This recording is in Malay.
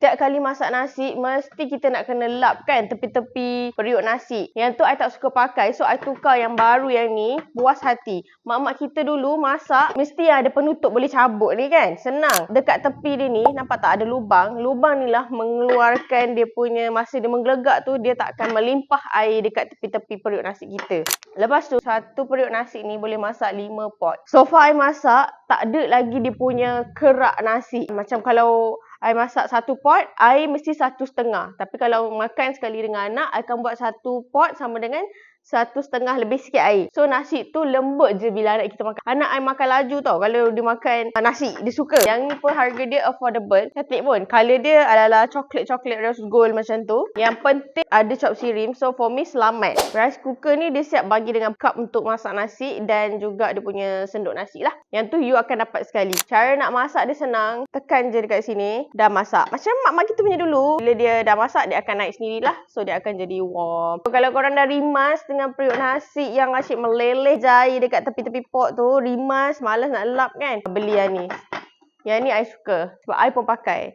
Setiap kali masak nasi, mesti kita nak kena lap kan tepi-tepi periuk nasi. Yang tu I tak suka pakai. So, I tukar yang baru yang ni. Puas hati. Mak-mak kita dulu masak, mesti ada penutup boleh cabut ni kan. Senang. Dekat tepi dia ni, nampak tak ada lubang? Lubang ni lah mengeluarkan dia punya, masa dia menggelegak tu, dia tak akan melimpah air dekat tepi-tepi periuk nasi kita. Lepas tu, satu periuk nasi ni boleh masak 5 pot. So far, I masak, tak ada lagi dia punya kerak nasi. Macam kalau I masak 1 pot, I mesti 1,5. Tapi kalau makan sekali dengan anak, I akan buat 1 pot sama dengan 1,5 lebih sikit air. So, nasi tu lembut je bila anak kita makan. Anak I makan laju tau. Kalau dia makan nasi, dia suka. Yang ni pun harga dia affordable. Cantik pun. Colour dia adalah coklat-coklat rose gold macam tu. Yang penting ada chop sirim. So, for me selamat. Rice cooker ni dia siap bagi dengan cup untuk masak nasi dan juga dia punya sendok nasi lah. Yang tu you akan dapat sekali. Cara nak masak dia senang. Tekan je dekat sini. Dah masak. Macam mak-mak kita punya dulu. Bila dia dah masak, dia akan naik sendirilah. So, dia akan jadi warm. So, kalau korang dah rimas dengan periuk nasi yang asyik meleleh jari dekat tepi-tepi pot tu, rimas, malas nak lap kan, beli yang ni. Yang ni I suka. Sebab I pun pakai.